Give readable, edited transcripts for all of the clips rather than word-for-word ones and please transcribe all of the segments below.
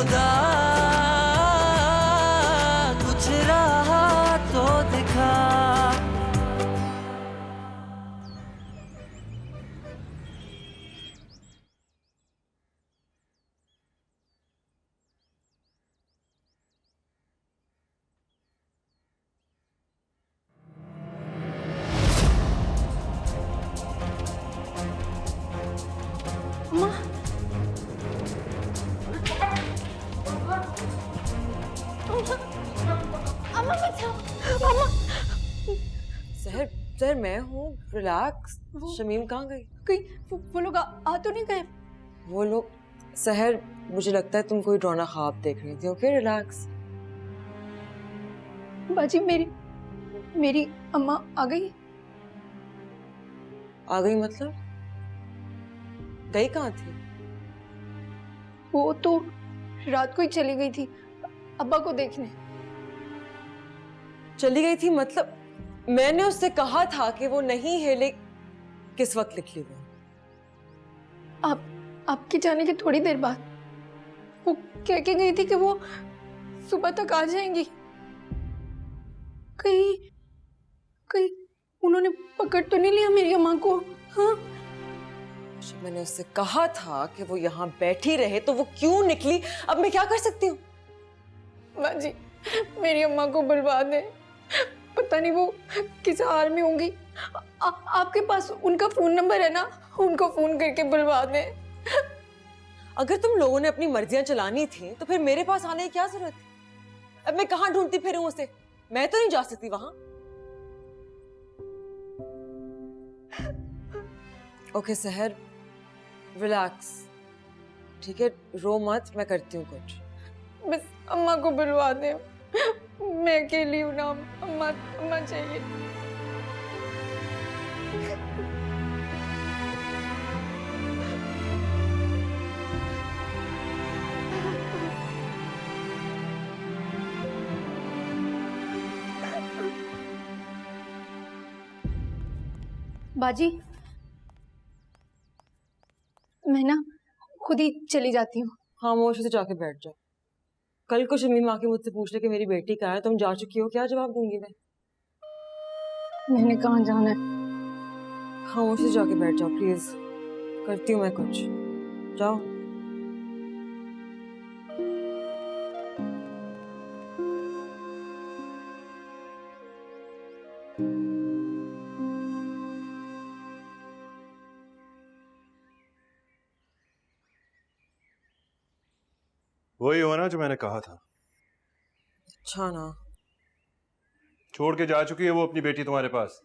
खुदा कुछ रहा तो दिखा। सहर सहर मैं हूँ, रिलैक्स। शमीम कहाँ गई? कहीं वो लोग आ तो नहीं गए? वो लोग सहर, मुझे लगता है तुम कोई डरावना ख्वाब देख रही थी। Okay relax. बाजी मेरी अम्मा आ गई? आ गई मतलब? गई कहाँ थी? वो तो रात को ही चली गई थी अब्बा को देखने। चली गई थी मतलब? मैंने उससे कहा था कि वो नहीं है, लेकिन किस वक्त निकली वो? आपके जाने के थोड़ी देर बाद। वो कह के गई थी कि वो सुबह तक आ जाएंगी। कहीं उन्होंने पकड़ तो नहीं लिया मेरी अम्मा को? हाँ, मैंने उससे कहा था कि वो यहाँ बैठी रहे, तो वो क्यों निकली? अब मैं क्या कर सकती हूँ? बाजी मेरी अम्मा को बुलवा दे, पता नहीं वो किस हाल में होंगी। आपके पास उनका फोन नंबर है ना? उनको फोन करके बुलवा दे। अगर तुम लोगों ने अपनी मर्जियां चलानी थी तो फिर मेरे पास आने की क्या जरूरत थी? अब मैं कहाँ ढूंढती फिरूं उसे? मैं तो नहीं जा सकती वहां। ओके सहर, रिलैक्स, ठीक है? रो मत, मैं करती हूँ कुछ। बस अम्मा को बुलवा दे, मैं अकेली हूँ ना। अम्मा चाहिए। बाजी मैं ना खुद ही चली जाती हूँ। खामोश से जाके बैठ जाओ। कल को शमीम आके मुझसे पूछ ले कि मेरी बेटी कहाँ है, तुम जा चुकी हो, क्या जवाब दूंगी मैं? मैंने कहाँ जाना है? खामोश से जाके बैठ जाओ प्लीज। करती हूँ मैं कुछ, जाओ। वही हो ना जो मैंने कहा था। अच्छा ना, छोड़ के जा चुकी है वो अपनी बेटी तुम्हारे पास।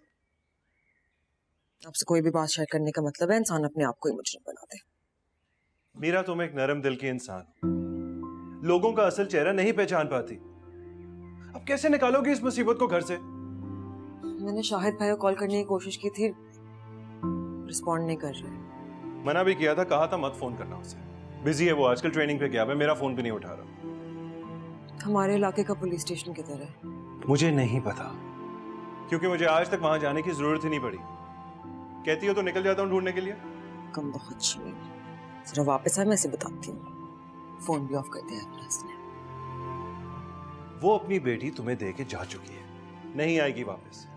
आपसे कोई भी बात शेयर करने का मतलब है इंसान अपने आप को ही मुजरिम बना दे। मीरा, तुम एक नरम दिल की इंसान हो, लोगों का असल चेहरा नहीं पहचान पाती। अब कैसे निकालोगी इस मुसीबत को घर से? मैंने शाहिद भाई को कॉल करने की कोशिश की थी, रिस्पॉन्ड नहीं कर रहे। मना भी किया था, कहा था मत फोन करना उसे, बिजी है वो आजकल, ट्रेनिंग पे गया है, मेरा फोन भी नहीं उठा रहा। हमारे इलाके का पुलिस स्टेशन किधर है? मुझे नहीं पता, क्योंकि मुझे आज तक वहां जाने की जरूरत ही नहीं पड़ी। कहती हो तो निकल जाता हूँ ढूंढने के लिए। कम बहुत शमीम, जरा वापस आए, मैं इसे बताती हूँ। फोन भी ऑफ कर दिया है इसने। वो अपनी बेटी तुम्हें दे के जा चुकी है, नहीं आएगी वापस।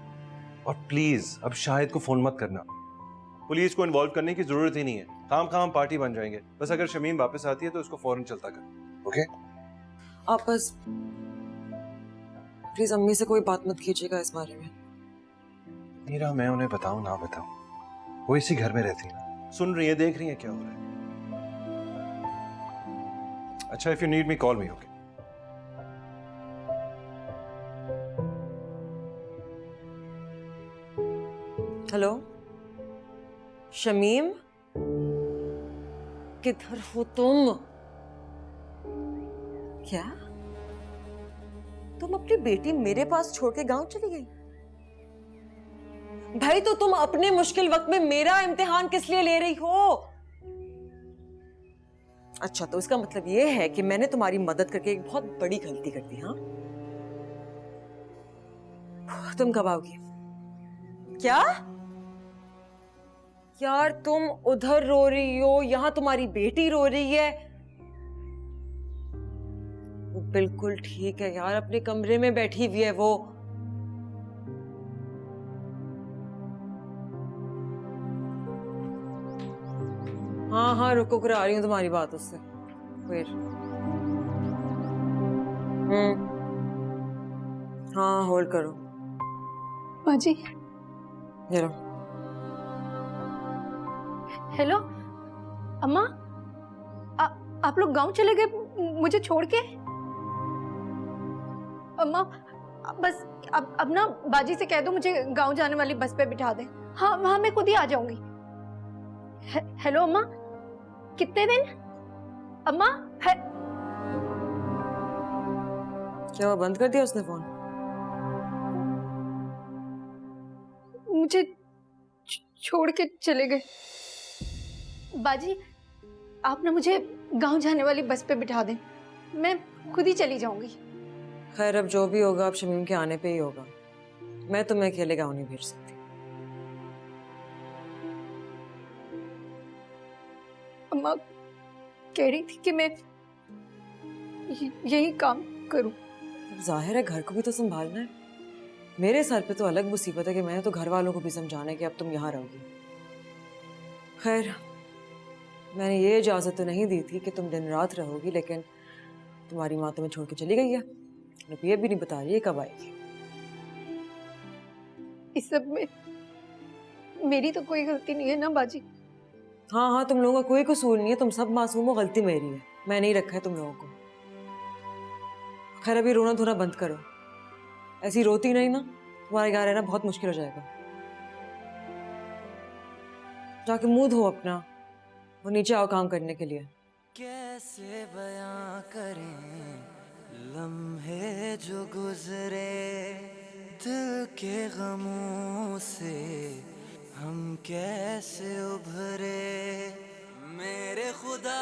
और प्लीज अब शाहिद को फोन मत करना, पुलिस को इन्वॉल्व करने की जरूरत ही नहीं है। काम हम पार्टी बन जाएंगे। बस अगर शमीम वापस आती है तो उसको फौरन चलता कर। ओके? आप बस प्लीज अम्मी से कोई बात मत कीजिएगा इस बारे में। मीरा, मैं उन्हें बताऊं ना बताऊं, वो इसी घर में रहती है ना, सुन रही है, देख रही है क्या हो रहा है। अच्छा, if you need me call me. Okay? Hello Shamim, किधर हो तुम? क्या तुम अपनी बेटी मेरे पास छोड़ के गांव चली गई? भाई तो तुम अपने मुश्किल वक्त में मेरा इम्तिहान किस लिए ले रही हो? अच्छा, तो इसका मतलब यह है कि मैंने तुम्हारी मदद करके एक बहुत बड़ी गलती कर दी। हाँ, तुम कब आओगी? क्या यार, तुम उधर रो रही हो, यहां तुम्हारी बेटी रो रही है। वो बिल्कुल ठीक है यार, अपने कमरे में बैठी हुई है वो। हाँ हाँ रुको, करा रही हूँ तुम्हारी बात उससे। वेट। हाँ होल्ड करो। माँ जी। ये लो। हेलो अम्मा, आप लोग गांव चले गए मुझे छोड़ के? अम्मा बस अब ना बाजी से कह दो मुझे गांव जाने वाली बस पे बिठा दे। हाँ वहां मैं खुद ही आ जाऊंगी। हेलो अम्मा, कितने दिन? अम्मा क्या वो बंद कर दिया उसने फोन? मुझे छोड़ के चले गए। बाजी आप ना मुझे गांव जाने वाली बस पे बिठा दें, मैं खुद ही चली जाऊंगी। खैर अब जो भी होगा अब शमीम के आने पे ही होगा। मैं तुम्हें अकेले गाँव नहीं भेज सकती। अम्मा कह रही थी कि मैं यही काम करूं। जाहिर है घर को भी तो संभालना है। मेरे सर पे तो अलग मुसीबत है कि मैंने तो घर वालों को भी समझाना है कि अब तुम यहाँ रहोगी। खैर मैंने ये इजाजत तो नहीं दी थी कि तुम दिन रात रहोगी, लेकिन तुम्हारी माँ तुम्हें छोड़ के चली गई है। ये भी नहीं बता रही है कब आएगी। इस सब में मेरी तो कोई गलती नहीं है ना बाजी? हाँ हाँ तुम लोगों का कोई कसूर नहीं है, तुम सब मासूम हो, गलती मेरी है, मैं नहीं रखा है तुम लोगों को। खैर अभी रोना धोना बंद करो, ऐसी रोती नहीं ना तुम्हारा यहाँ रहना बहुत मुश्किल हो जाएगा। जाके मुंह धो अपना और नीचे आओ काम करने के लिए। कैसे बयां करें लम्हे जो गुजरे, दिल के गमों से हम कैसे उभरे। मेरे खुदा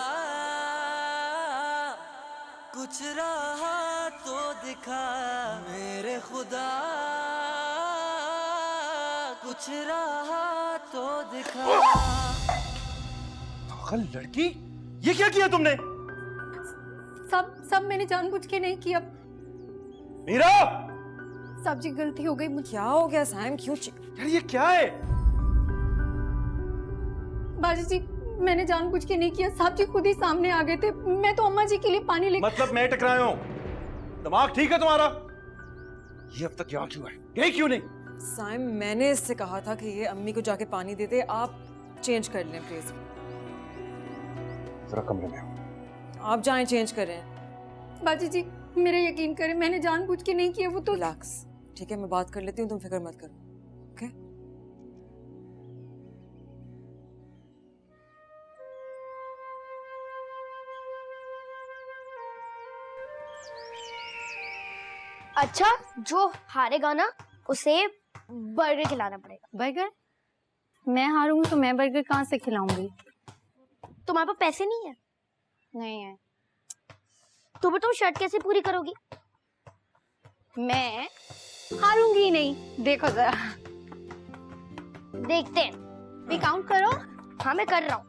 कुछ रहा तो दिखा, मेरे खुदा कुछ रहा तो दिखा। पागल लड़की, ये क्या किया तुमने? सब मैंने जानबूझ के नहीं किया। मीरा! साहब जी गलती हो गई मुझे। क्या हो गया सैम, क्यों यार ये क्या है? बाजी जी मैंने जानबूझ के नहीं किया, साहब जी खुद ही सामने आ गए थे। मैं तो अम्मा जी के लिए पानी ले। मतलब मैं टकराया हूं? दिमाग ठीक है तुम्हारा? ये अब तक यहाँ क्यों है? गई क्यों नहीं? सैम मैंने इससे कहा था कि ये अम्मी को जाके पानी दे दे, आप चेंज कर लें प्लीज। जरा कमरे में आप जाएं चेंज करें। बाजी जी मेरा यकीन करें, मैंने जानबूझ के नहीं किया। वो तो रिलैक्स, ठीक है मैं बात कर लेती हूँ, तुम फिक्र मत करो। ओके अच्छा जो हारेगा ना उसे बर्गर खिलाना पड़ेगा। बर्गर? मैं हारूंगी तो मैं बर्गर कहाँ से खिलाऊंगी? तुम्हारे पास पैसे नहीं है? नहीं है। तो फिर तुम शर्ट कैसे पूरी करोगी? मैं हारूंगी ही नहीं। देखो जरा, देखते हैं। भी काउंट करो। हाँ मैं कर रहा हूँ।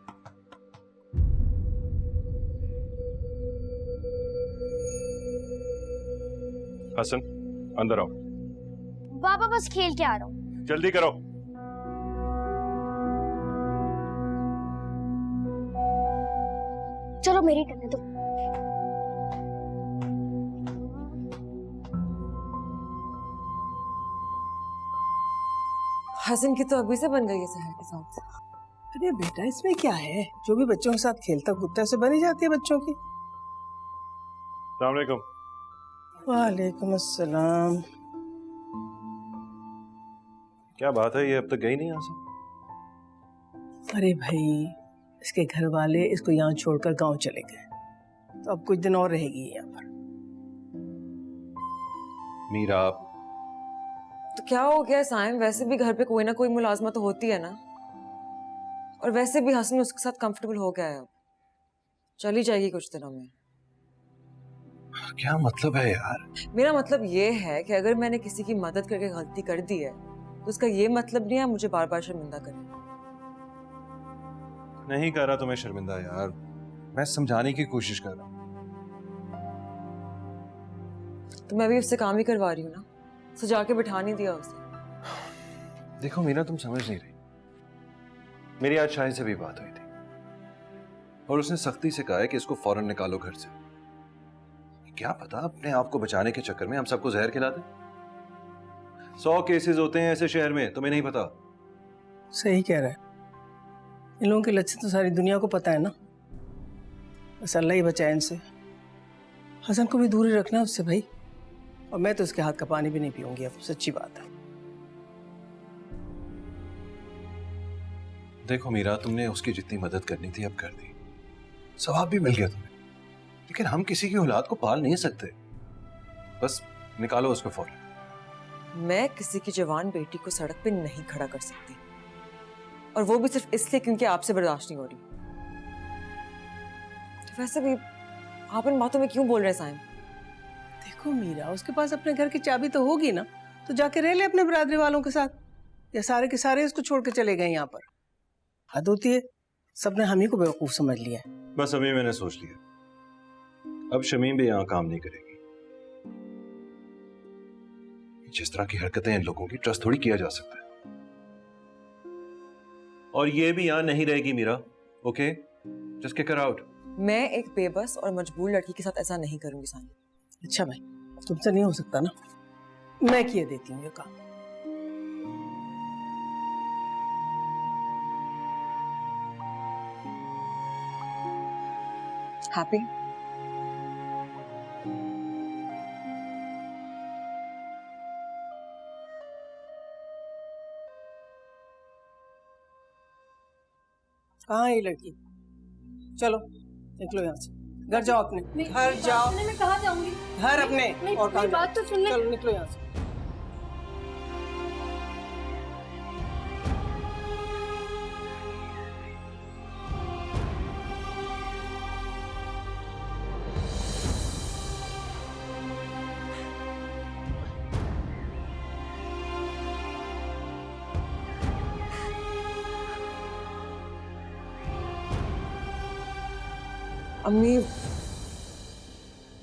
हसन अंदर आओ। बाबा बस खेल के आ रहा हूँ। जल्दी करो। चलो मेरी टर्न है। तो हसन की तो अभी से बन गई है सहर के साथ। अरे बेटा इसमें क्या है, जो भी बच्चों के साथ खेलता कूदता से बनी जाती है बच्चों की। अस्सलाम वालेकुम। वालेकुम अस्सलाम। क्या बात है, ये अब तक गई नहीं यहाँ से? अरे भाई इसके घर वाले इसको यहाँ छोड़कर गांव चले गए, तो अब कुछ दिन और रहेगी यहाँ पर। मीरा तो क्या हो गया साइम, वैसे भी घर पे कोई ना कोई मुलाजमत तो होती है ना, और वैसे भी हसन उसके साथ कंफर्टेबल हो गया है, अब चली जाएगी कुछ दिनों में। क्या मतलब है यार? मेरा मतलब ये है कि अगर मैंने किसी की मदद करके गलती कर दी है तो उसका ये मतलब नहीं है मुझे बार बार शर्मिंदा करें। नहीं कर रहा तुम्हें शर्मिंदा यार, मैं समझाने की कोशिश कर रहा हूँ। तो मैं भी उससे काम ही करवा रही हूँ ना, सजा के बिठा नहीं दिया उसे। देखो मीरा, तुम समझ नहीं रही। मेरी आज शाहिद से भी बात हुई थी और उसने सख्ती से कहा है कि इसको फौरन निकालो घर से। क्या पता अपने आप को बचाने के चक्कर में हम सबको जहर खिला दे। 100 केसेस होते हैं ऐसे शहर में, तुम्हें नहीं पता? सही कह रहा है। इन लोगों के लक्षण तो सारी दुनिया को पता है ना। बस अल्लाह ही बचाए इनसे। हसन को भी दूर ही रखना उससे भाई। और मैं तो उसके हाथ का पानी भी नहीं पीऊंगी अब, सच्ची बात है। देखो मीरा, तुमने उसकी जितनी मदद करनी थी अब कर दी, सवाब भी मिल गया तुम्हें। लेकिन हम किसी की औलाद को पाल नहीं सकते। बस निकालो उसको फौरन। मैं किसी की जवान बेटी को सड़क पे नहीं खड़ा कर सकती, और वो भी सिर्फ इसलिए क्योंकि आपसे बर्दाश्त नहीं हो रही। वैसे भी आप इन बातों में क्यों बोल रहे हैं साइम? देखो मीरा, उसके पास अपने घर की चाबी तो होगी ना, तो जाके रह ले अपने बिरादरी वालों के साथ। या सारे के सारे उसको छोड़ के चले गए यहाँ पर? हद होती है। सबने हम ही को बेवकूफ समझ लिया है। बस अभी मैंने सोच लिया, अब शमीम भी यहाँ काम नहीं करेगी। जिस तरह की हरकतें इन लोगों की, ट्रस्ट थोड़ी किया जा सकता है। और ये भी यहाँ नहीं रहेगी Meera. Okay, just kick her out. मैं एक बेबस और मजबूर लड़की के साथ ऐसा नहीं करूंगी साइम। अच्छा भाई, तुमसे नहीं हो सकता ना, मैं किए देती हूँ ये काम। हैप्पी? कहाँ है ये लड़की? चलो निकलो यहाँ से, घर जाओ अपने। घर जाओ। मैं कहाँ जाऊंगी? घर अपने। नहीं, और कहाँ मेरी बात तो सुन ले। चलो निकलो यहाँ से। अम्मी,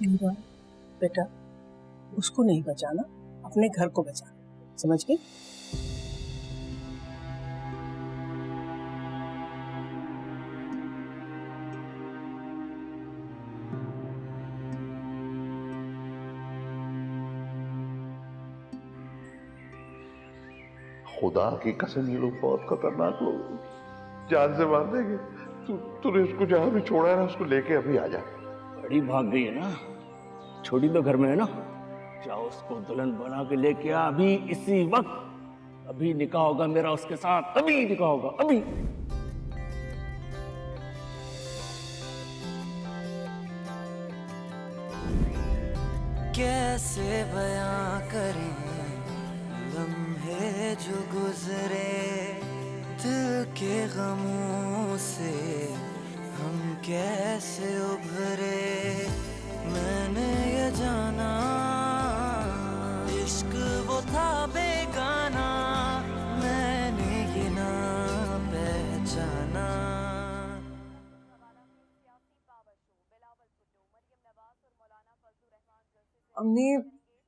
मीरा बेटा, उसको नहीं बचाना, अपने घर को बचाना, समझ गई? खुदा की कसम, ये लोग बहुत खतरनाक लोग हैं। जान से मार देंगे। तूने उसको जहां भी छोड़ा है ना, उसको लेके अभी आ जा। बड़ी भाग गई है ना, छोटी तो घर में है ना। जाओ उसको दुल्हन बना के लेके आ अभी, इसी वक्त। अभी निकाह होगा मेरा उसके साथ, अभी निकाह होगा, अभी। कैसे बयां करें लम्हे जो गुजरे, दिल के गमों से हम कैसे उभरे। मैंने ये जाना इश्क वो था बेगाना, मैंने ये ना पहचाना। अम्मी,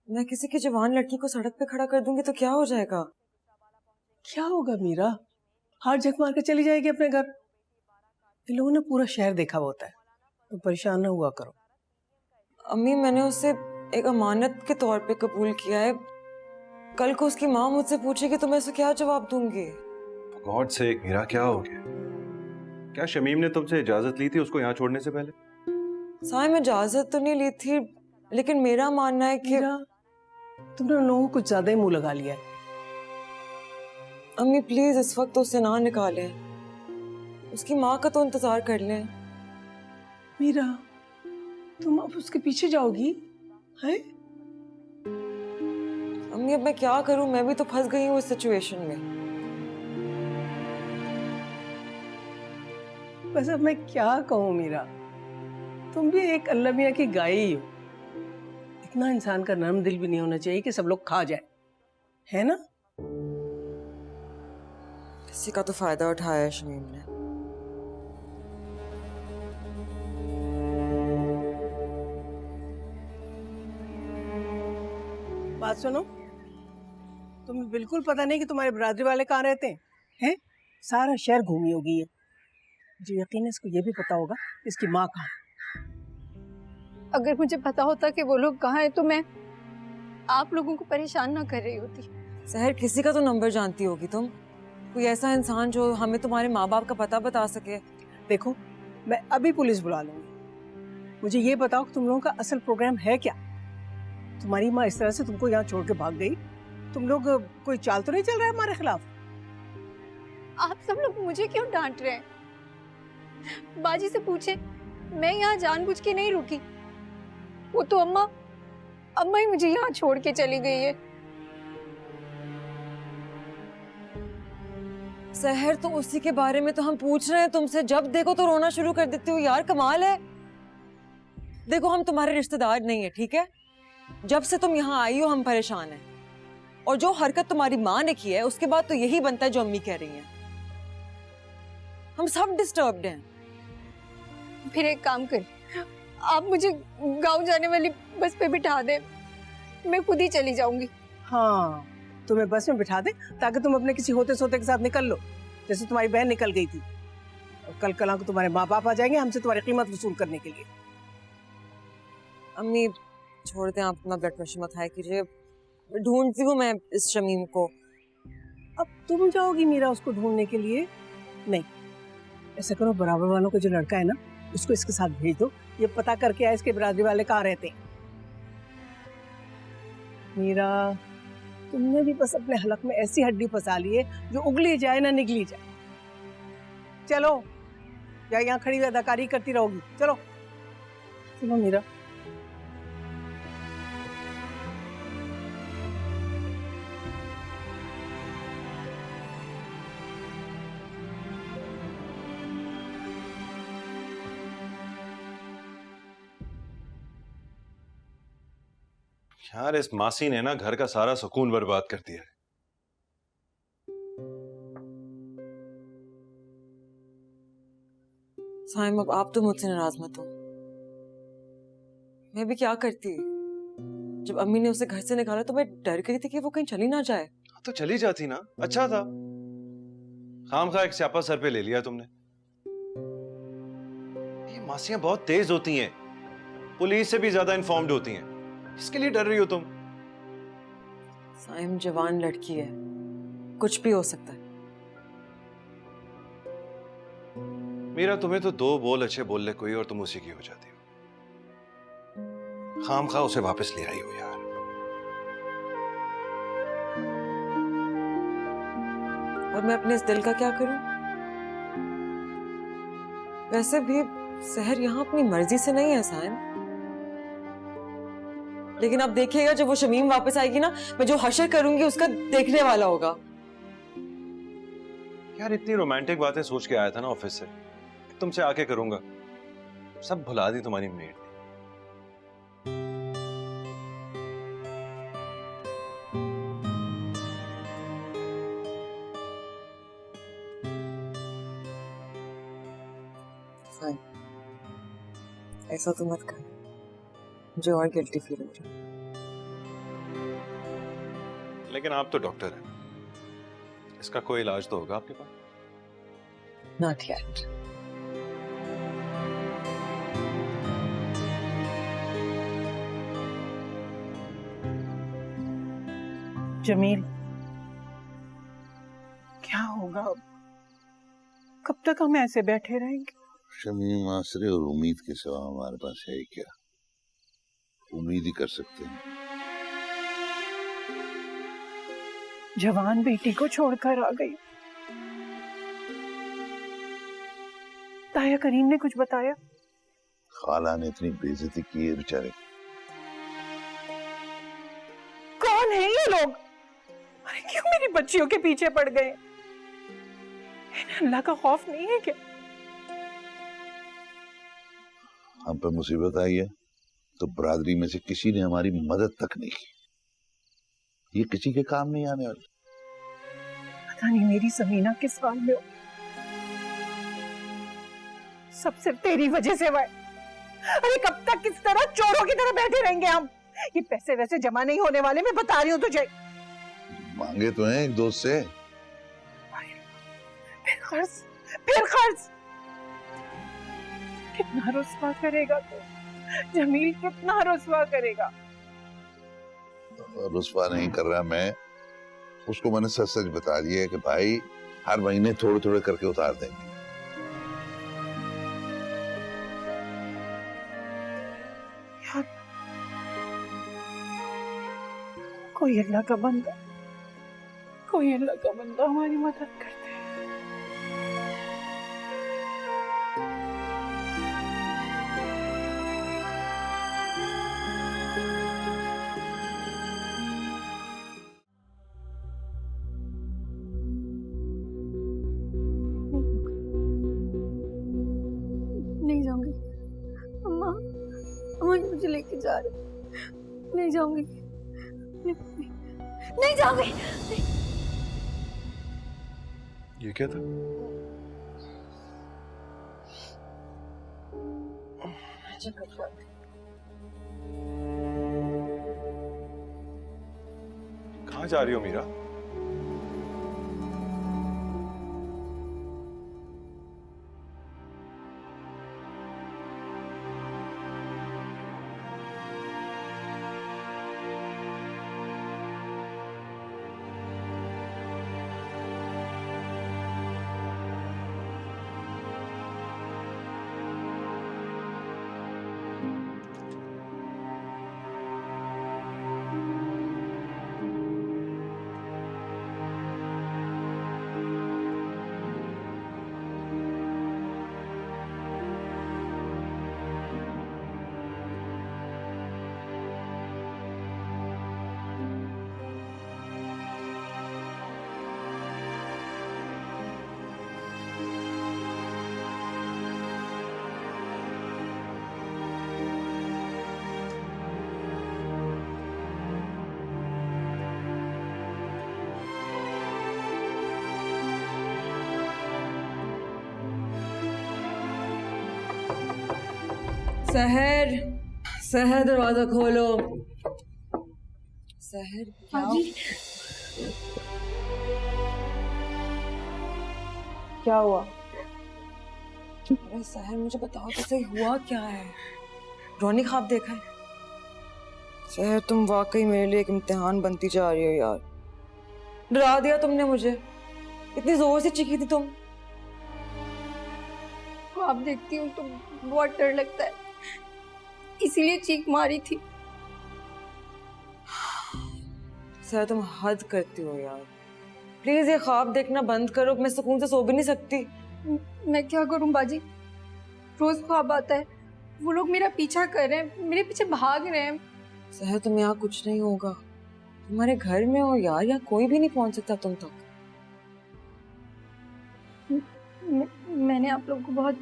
मैं किसी की जवान लड़की को सड़क पे खड़ा कर दूंगी तो क्या हो जाएगा? क्या होगा मीरा? हाथ झक मार के चली जाएगी अपने घर। इन लोगों ने पूरा शहर देखा होता है, तो परेशान ना हुआ करो। अम्मी, मैंने उसे एक अमानत के तौर पे कबूल किया है। कल को उसकी माँ मुझसे पूछेगी तो मैं उसे क्या जवाब दूंगी? गॉड सेक मीरा, क्या हो गया? क्या शमीम ने तुमसे इजाजत ली थी उसको यहाँ छोड़ने से पहले? साइम, इजाजत तो नहीं ली थी, लेकिन मेरा मानना है कि मीरा, तुमने उन लोगों को कुछ ज्यादा ही मुंह लगा लिया है। अम्मी प्लीज इस वक्त तो उसे ना निकालें, उसकी माँ का तो इंतजार कर लें। मीरा, तुम अब उसके पीछे जाओगी? हैं? अम्मी, अब मैं क्या करूं? मैं भी तो फंस गई हूँ इस सिचुएशन में। बस अब मैं क्या कहूँ मीरा, तुम भी एक अल्लाह मियां की गाय ही हो। इतना इंसान का नरम दिल भी नहीं होना चाहिए कि सब लोग खा जाए, है ना? किसी का तो फायदा उठाया है शमीम ने। सुनो, तुम्हें बिल्कुल पता नहीं कि तुम्हारे बिरादरी वाले कहाँ रहते हैं? सारा शहर घूमी होगी ये। मुझे यकीन है इसको ये भी पता होगा कि इसकी माँ कहाँ है। अगर मुझे पता होता कि वो लोग कहाँ हैं तो मैं आप लोगों को परेशान ना कर रही होती। सहर, किसी का तो नंबर जानती होगी तुम, कोई ऐसा इंसान जो हमें तुम्हारे माँ बाप का पता बता सके। देखो, मैं अभी पुलिस बुला लूंगी। मुझे ये बताओ कि तुम लोगों का असल प्रोग्राम है क्या? तुम्हारी माँ इस तरह से तुमको यहाँ छोड़ के भाग गई, तुम लोग कोई चाल तो नहीं चल रहा है हमारे खिलाफ? आप सब लोग मुझे क्यों डांट रहे हैं? बाजी से पूछे, मैं यहाँ जानबूझ के नहीं रुकी। वो तो अम्मा ही मुझे यहाँ छोड़ के चली गई है। सहर, तो उसी के बारे में तो हम पूछ रहे हैं तुमसे। जब देखो तो रोना शुरू कर देती हो यार, कमाल है। देखो, हम तुम्हारे रिश्तेदार नहीं है, ठीक है? जब से तुम यहाँ आई हो हम परेशान हैं, और जो हरकत तुम्हारी माँ ने की है उसके बाद तो यही बनता है जो अम्मी कह रही हैं। हम सब डिस्टर्ब्ड हैं। फिर एक काम कर, आप मुझे गांव जाने वाली बस पे बिठा दे, मैं खुद ही चली जाऊंगी। हाँ, तुम्हें बस में बिठा दे ताकि तुम अपने किसी होते सोते के साथ निकल लो, जैसे तुम्हारी बहन निकल गई थी। और कल कल को तुम्हारे माँ बाप आ जाएंगे हमसे तुम्हारी कीमत वसूल करने के लिए। अम्मी छोड़ दें, आप अपना ब्लड प्रेशर मत हाई कीजिए। ढूंढती हूँ मैं इस शमीम को। अब तुम जाओगी मीरा उसको ढूंढने के लिए? नहीं, ऐसा करो, बराबर वालों का जो लड़का है ना उसको इसके साथ भेज दो, ये पता करके आए इसके बिरादरी वाले कहाँ रहते हैं। मीरा, तुमने भी बस अपने हलक में ऐसी हड्डी फंसा ली है जो उगली जाए ना निगली जाए। चलो, या यहाँ खड़ी हुई अदाकारी करती रहोगी? चलो चलो मीरा। यार, इस मासी ने ना घर का सारा सुकून बर्बाद कर दिया है। साइम, अब आप तो मुझसे नाराज मत हो। मैं भी क्या करती? जब अम्मी ने उसे घर से निकाला तो मैं डर गई थी कि वो कहीं चली ना जाए। तो चली जाती ना, अच्छा था। खामखा एक स्यापा सर पे ले लिया तुमने। ये मासियां बहुत तेज होती हैं, पुलिस से भी ज्यादा इन्फॉर्म्ड होती हैं। इसके लिए डर रही हो तुम? साइम जवान लड़की है, कुछ भी हो सकता है। मेरा तुम्हें तो दो बोल अच्छे बोल ले कोई और तुम उसी की हो जाती हो। खामखा उसे वापस ले आई हो यार। और मैं अपने इस दिल का क्या करूं? वैसे भी सहर यहाँ अपनी मर्जी से नहीं है साइम, लेकिन अब देखिएगा जब वो शमीम वापस आएगी ना, मैं जो हशर करूंगी उसका देखने वाला होगा। यार, इतनी रोमांटिक बातें सोच के आया था ना ऑफिस से, तुमसे आके करूंगा, सब भुला दी तुम्हारी मेड ने। ऐसा तो मत कर, मुझे और गिल्टी फील हो रही है। लेकिन आप तो डॉक्टर हैं, इसका कोई इलाज तो होगा आपके पास? Not yet. जमील, क्या होगा अब? कब तक हम ऐसे बैठे रहेंगे? शमीम, आसरे और उम्मीद के सिवा हमारे पास है क्या? उम्मीद ही कर सकते हैं। जवान बेटी को छोड़कर आ गई। ताया करीम ने कुछ बताया? खाला ने इतनी बेइज्जती की है बेचारे। कौन है ये लोग? अरे क्यों मेरी बच्चियों के पीछे पड़ गए? इन्हें अल्लाह का खौफ नहीं है क्या? हम पे मुसीबत आई है तो बरादरी में से किसी ने हमारी मदद तक नहीं की। ये किसी के काम नहीं आने वाली। पता नहीं मेरी समीना किस हाल में हो। सब सिर्फ तेरी वजह से हुआ है। अरे कब तक किस तरह चोरों की तरह बैठे रहेंगे हम? ये पैसे वैसे जमा नहीं होने वाले, मैं बता रही हूँ तुझे। मांगे तो हैं एक दोस्त से। फिर खर्च कितना रुस्वा करेगा तू? जमील कितना रुस्वा करेगा? रुस्वा नहीं कर रहा मैं, उसको मैंने सच सच बता दिया है कि भाई हर महीने थोड़े थोड़े करके उतार देंगे। यार कोई अल्लाह का बंदा, कोई अल्लाह का बंदा हमारी मदद करते है। नहीं जाऊंगी अम्मा, अम्मा मुझे लेके जा रहे, नहीं जाऊंगी, नहीं जाऊंगी। ये क्या था? कहाँ जा रही हो मीरा? सहर, सहर दरवाजा खोलो। सहर क्या क्या हुआ? अरे सहर मुझे बताओ तो सही, हुआ क्या है? रोनी ख्वाब देखा है? सहर तुम वाकई मेरे लिए एक इम्तिहान बनती जा रही हो यार। डरा दिया तुमने मुझे, इतनी जोर से चीखी थी तुम। आप देखती हूँ तो बहुत डर लगता है, इसीलिए चीख मारी थी। सर तुम हद करती हो यार, प्लीज ये ख्वाब देखना बंद करो, मैं सुकून से सो भी नहीं सकती। मैं क्या करूं बाजी, रोज ख्वाब आता है, वो लोग मेरा पीछा कर रहे हैं, मेरे पीछे भाग रहे हैं। सहर तुम यहाँ कुछ नहीं होगा, तुम्हारे घर में हो यार, यहाँ कोई भी नहीं पहुंच सकता तुम तक। मैंने आप लोगों को बहुत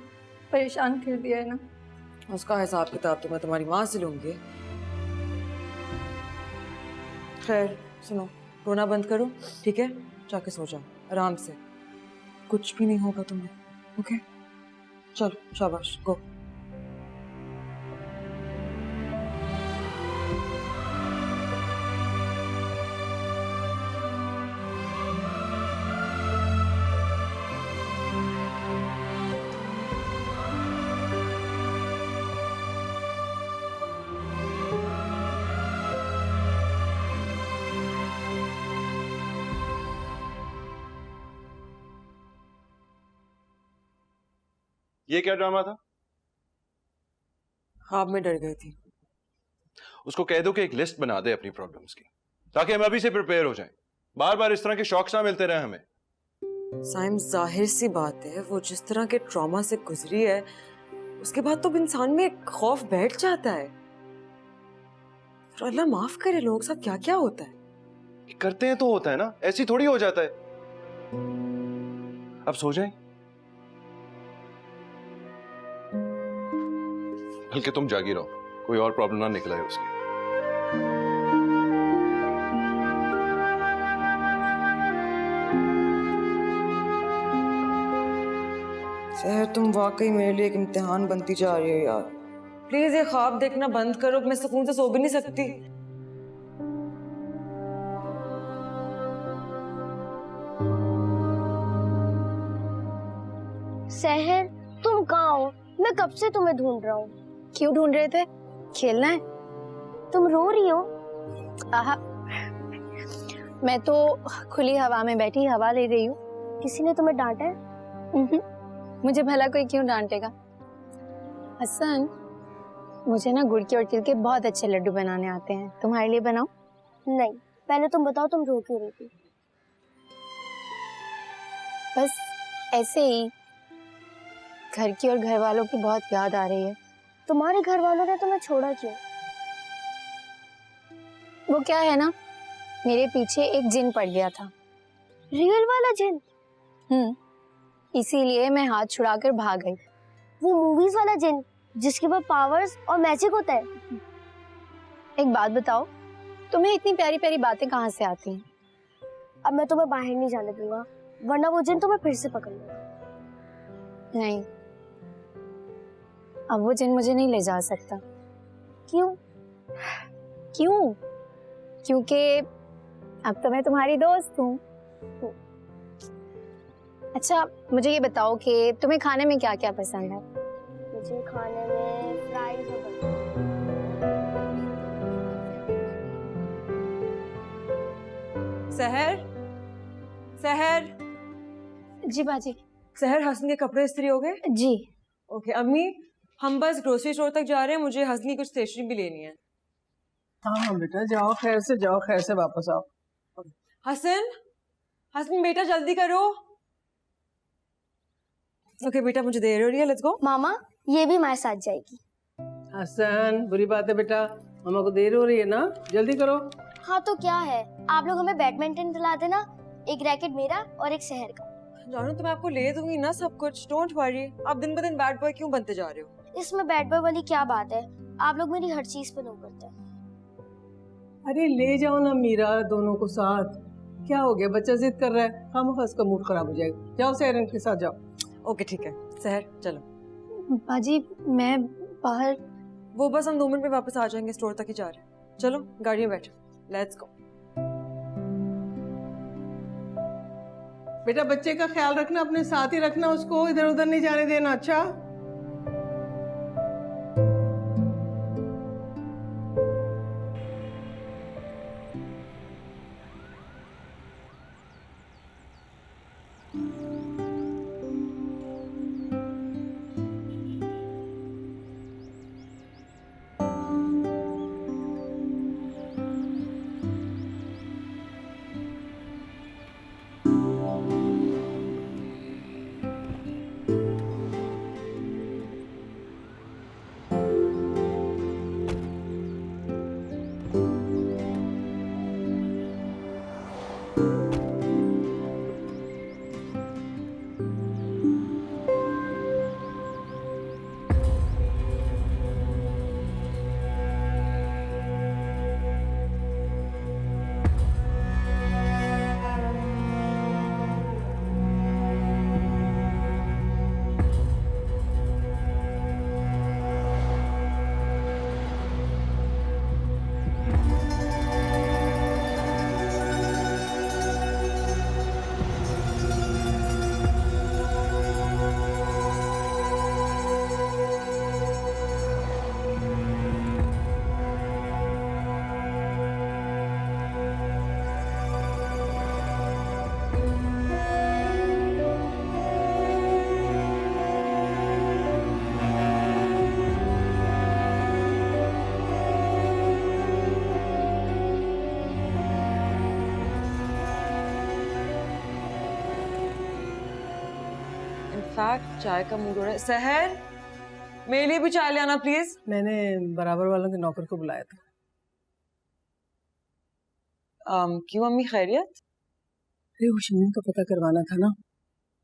परेशान कर दिया है ना। उसका हिसाब किताब तो मैं तुम्हारी माँ से लूंगी। खैर सुनो, रोना बंद करो ठीक है, जाके सो जाओ आराम से, कुछ भी नहीं होगा तुम्हें। ओके चलो शाबाश, गो। ये क्या ड्रामा था? ख्वाब में डर गई थी। उसको कह दो कि एक लिस्ट बना दे अपनी प्रॉब्लम्स की, ताकि हम अभी से प्रिपेयर हो जाएं। बार बार इस तरह के शॉक्स ना मिलते रहे हमें। साइम जाहिर सी बात है, वो जिस तरह के ट्रॉमा से गुजरी है उसके बाद तो इंसान में एक खौफ बैठ जाता है। अल्लाह माफ करे, लोग साथ क्या क्या होता है। करते हैं तो होता है ना, ऐसी थोड़ी हो जाता है। अब सो जाएं, बल्कि तुम जागी रहो, कोई और प्रॉब्लम ना निकल आए उसकी। सहर तुम वाकई मेरे लिए एक इम्तिहान बनती जा रही हो यार। प्लीज ये ख्वाब देखना बंद करो, मैं सुकून से सो भी नहीं सकती। सहर, तुम कहाँ हो? मैं कब से तुम्हें ढूंढ रहा हूँ। क्यों ढूंढ रहे थे? खेलना है? तुम रो रही हो? आहा, मैं तो खुली हवा में बैठी हवा ले रही हूँ। किसी ने तुम्हें डांटा है? मुझे भला कोई क्यों डांटेगा। हसन, मुझे ना गुड़ के और तिल के बहुत अच्छे लड्डू बनाने आते हैं, तुम्हारे लिए बनाऊं? नहीं, पहले तुम बताओ तुम रो क्यों रही थी? बस ऐसे ही, घर की और घर वालों की बहुत याद आ रही है। तुम्हारे घर वालों ने तुम्हें छोड़ा क्यों? वो क्या है ना, मेरे पीछे एक जिन पड़ गया था। रियल वाला जिन? इसीलिए मैं हाथ छुड़ाकर भाग गई। वो मूवीज वाला जिन जिसके पास पावर्स और मैजिक होता है? एक बात बताओ, तुम्हें इतनी प्यारी प्यारी बातें कहाँ से आती हैं? अब मैं तुम्हें बाहर नहीं जाने दूंगा, वरना वो जिन तुम्हें फिर से पकड़ लेगा। नहीं, अब वो जिन मुझे नहीं ले जा सकता। क्यों? क्यों? क्योंकि अब तो मैं तुम्हारी दोस्त हूँ। अच्छा, मुझे ये बताओ कि तुम्हें खाने में क्या क्या पसंद है? मुझे खाने में फ्राइज और बर्गर। सहर, सहर, जी बाजी। सहर, हसन के कपड़े इस्त्री हो गए? जी। ओके अम्मी, हम बस ग्रोसरी स्टोर तक जा रहे हैं, मुझे हसन की कुछ स्टेशनरी भी लेनी है। हाँ बेटा, जाओ खैर से, जाओ खैर से वापस आओ। हसन, हसन बेटा जल्दी करो। ओके बेटा, मुझे देर हो रही है, लेट्स गो। मामा, ये भी हमारे साथ जाएगी। हसन, बुरी बात है बेटा, मामा को देर हो रही है ना, जल्दी करो। हाँ तो क्या है, आप लोग हमें बैडमिंटन दिला देना, एक रैकेट मेरा और एक शहर का। जानू, तो मैं आपको ले दूंगी ना सब कुछ, डोंट वरी। आप दिन ब दिन बैड बॉय क्यों बनते जा रहे हो? इसमें बैड बॉय वाली क्या बात है? आप लोग मेरी हर चीज पे नो करते हैं। अरे ले जाओ ना मीरा दोनों को साथ। क्या हो गया, बच्चा जिद कर रहा है, खामखा उसका मूड खराब हो जाएगा। जाओ सहरन के साथ जाओ। ओके ठीक है सहर, चलो। बाजी, मैं बाहर। वो बस हम 2 मिनट में वापस आ जाएंगे, स्टोर तक ही जा रहे हैं। चलो गाड़ी में बैठो, लेट्स गो। बेटा बच्चे का ख्याल रखना, अपने साथ ही रखना उसको, इधर उधर नहीं जाने देना। अच्छा इनफैक्ट चाय का मूड हो रहा है। सहर, मेरे लिए भी चाय ले आना प्लीज। मैंने बराबर वालों के नौकर को बुलाया था। क्यों अम्मी, खैरियत? अरे वो शमीम का पता करवाना था ना,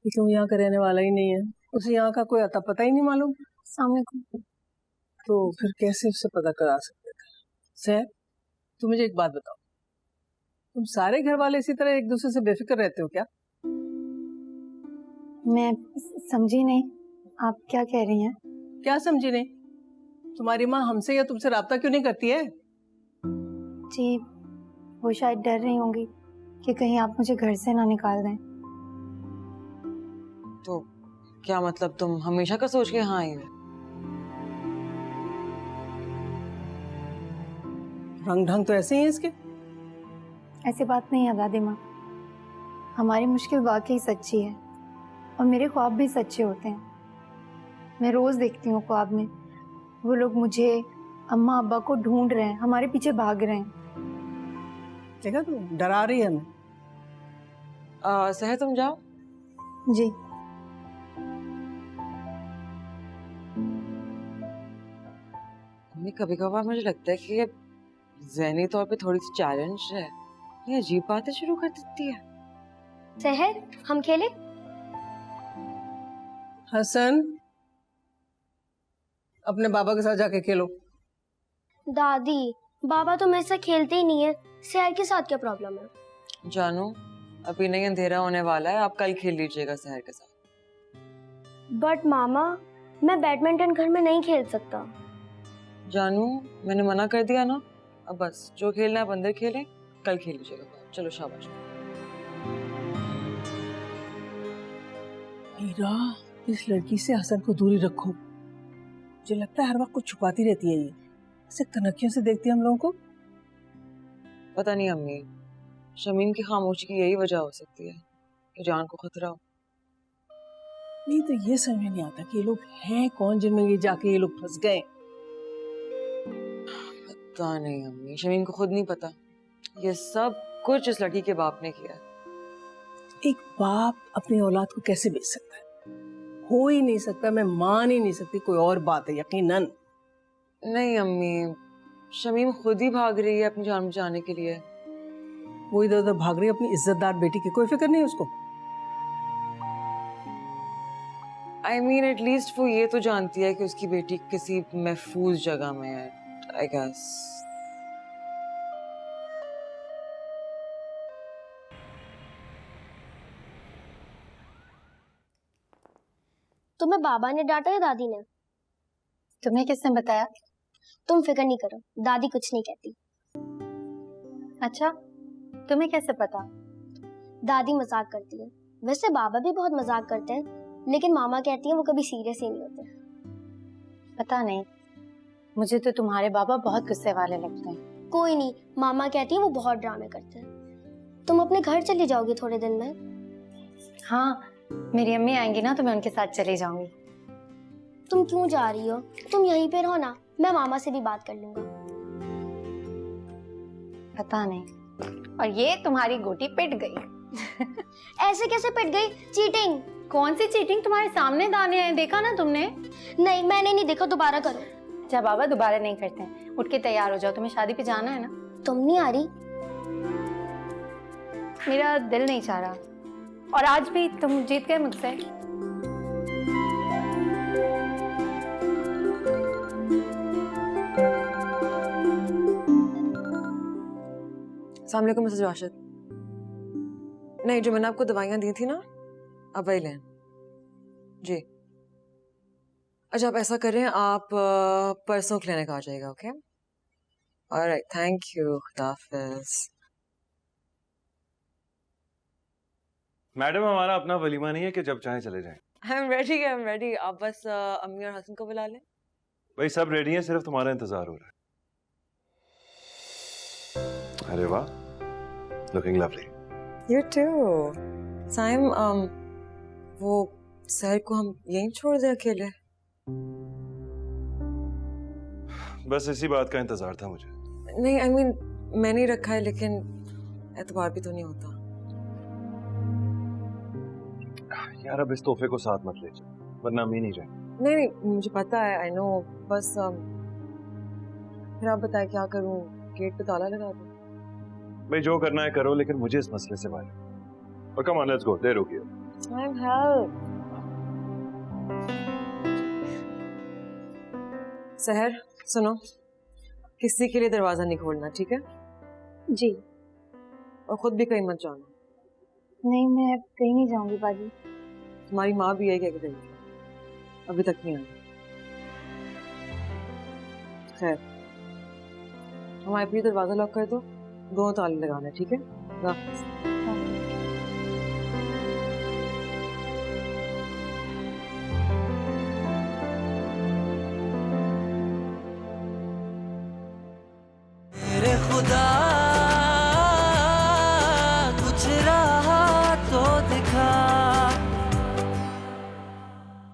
लेकिन वो यहाँ का रहने वाला ही नहीं है, उसे यहाँ का कोई अता पता ही नहीं मालूम। सामने को। तो फिर कैसे उससे पता करा सकते थे? सर, तुम मुझे एक बात बताओ, तुम सारे घर वाले इसी तरह एक दूसरे से बेफिक्र रहते हो क्या? मैं समझी नहीं, आप क्या कह रही हैं? क्या समझी नहीं? तुम्हारी माँ हमसे या तुमसे राब्ता क्यों नहीं करती है? जी, वो शायद डर रही होंगी कि कहीं आप मुझे घर से ना निकाल दें। तो क्या मतलब तुम हमेशा का सोच के यहाँ आई हो? रंग ढंग तो ऐसे ही है इसके। ऐसी बात नहीं है दादी माँ, हमारी मुश्किल वाकई सच्ची है और मेरे ख्वाब भी सच्चे होते हैं। मैं रोज देखती हूँ ख्वाब में वो लोग मुझे, अम्मा अब्बा को ढूंढ रहे हैं, हमारे पीछे भाग रहे हैं। देखा तू, डरा रही है हमें। सहर तुम जाओ। जी। कभी कभार मुझे लगता है कि ये ज़हनी तौर पे थोड़ी सी चैलेंज है, ये अजीब बातें शुरू कर देती है। सहर, हम खेले? हसन, अपने बाबा के साथ जाके खेलो। दादी, बाबा तो मेरे साथ खेलते ही नहीं है। सहर के साथ क्या प्रॉब्लम है? जानू, अभी नहीं अंधेरा होने वाला है, आप कल खेल लीजिएगा सहर के साथ। बट मामा, मैं बैडमिंटन घर में नहीं खेल सकता। जानू, मैंने मना कर दिया ना, अब बस जो खेलना है अंदर खेलें, कल खेल लीजिएगा। चलो शाबाश। मीरा, इस लड़की से हसन को दूरी रखो। मुझे लगता है हर वक्त कुछ छुपाती रहती है ये, ऐसे कनखियों से देखती है हम लोगों को। पता नहीं अम्मी, शमीम की खामोशी की यही वजह हो सकती है कि जान को खतरा हो। नहीं तो ये समझ में नहीं आता कि ये लोग हैं कौन जिनमें ये जाके ये लोग फंस गए। पता नहीं अम्मी, शमीम को खुद नहीं पता। ये सब कुछ इस लड़की के बाप ने किया है। एक बाप अपनी औलाद को कैसे बेच सकता है? हो ही नहीं सकता, मैं मान ही नहीं सकती। कोई और बात है यकीनन। नहीं अम्मी, शमीम खुद ही भाग रही है अपनी जान बचाने के लिए। वो इधर उधर भाग रही है अपनी इज्जतदार बेटी की, कोई फिक्र नहीं उसको। I mean, एटलीस्ट वो ये तो जानती है कि उसकी बेटी किसी महफूज जगह में है, I guess. तुम्हें बाबा ने डांटा या दादी ने? तुम्हें किसने बताया? तुम फिक्र नहीं करो, दादी कुछ नहीं कहती। अच्छा, तुम्हें कैसे पता? दादी मजाक करती है। वैसे बाबा भी बहुत मजाक करते हैं, लेकिन मामा कहती है वो कभी सीरियस ही नहीं होते। पता नहीं, मुझे तो तुम्हारे बाबा बहुत गुस्से वाले लगते हैं। कोई नहीं, मामा कहती है वो बहुत ड्रामे करते हैं। तुम अपने घर चली जाओगी थोड़े दिन में? हाँ, मेरी अम्मी आएंगी ना तो मैं उनके साथ चली जाऊंगी। तुम क्यों जा रही हो? तुम यहीं पे रहो ना, मैं मामा से भी बात कर लूंगा। पता नहीं। और ये तुम्हारी गोटी पिट गई। ऐसे कैसे पिट गई? चीटिंग। कौन सी चीटिंग? तुम्हारे सामने दाने हैं, देखा ना तुमने? नहीं, मैंने नहीं देखा, दोबारा करो। अच्छा बाबा, दोबारा नहीं करते हैं। उठ के तैयार हो जाओ, तुम्हें शादी पे जाना है ना। तुम नहीं आ रही? मेरा दिल नहीं चाह रहा, और आज भी तुम जीत गए मुझसे। अस्सलाम वालेकुम मिसेस राशिद। नहीं, जो मैंने आपको दवाइयाँ दी थी ना, अब वही लें। जी। अच्छा, आप ऐसा करें, आप परसों क्लिनिक आ जाएगा, ओके? ऑलराइट, थैंक यू, खुदा हाफिज़। मैडम, हमारा अपना वलीमा नहीं है कि जब चाहे चले जाएं। I am ready. आप बस अम्मी और हसन को बुला लें। भाई सब रेडी हैं, सिर्फ तुम्हारा इंतजार हो रहा है। अरे वाह, looking lovely. You too. Saim, वो सर को हम यहीं छोड़ दे अकेले? बस इसी बात का इंतजार था मुझे। नहीं, I mean, मैंने ही रखा है, लेकिन एतबार भी तो नहीं होता। यार अब इस तोहफे को साथ मत ले चल, वरना हम ही नहीं जाएंगे। नहीं, मुझे पता है, आई नो। बस फिर आप बताएं क्या करूं? गेट पे ताला लगा दूं? भाई जो करना है करो, लेकिन मुझे इस मसले से बाहर। और कम ऑन, लेट्स गो, देर हो गई है। I'm help. सहर, सुनो, किसी के लिए दरवाजा नहीं खोलना, ठीक है? जी। और खुद भी कहीं मत जाना। नहीं, मैं कहीं नहीं जाऊंगी बाजी। तुम्हारी माँ भी यही कह के गई, अभी तक नहीं आई। खैर, हमारे लिए दरवाजा लॉक कर दो, 2 ताले लगाना, ठीक है? अल्लाह हाफिज़।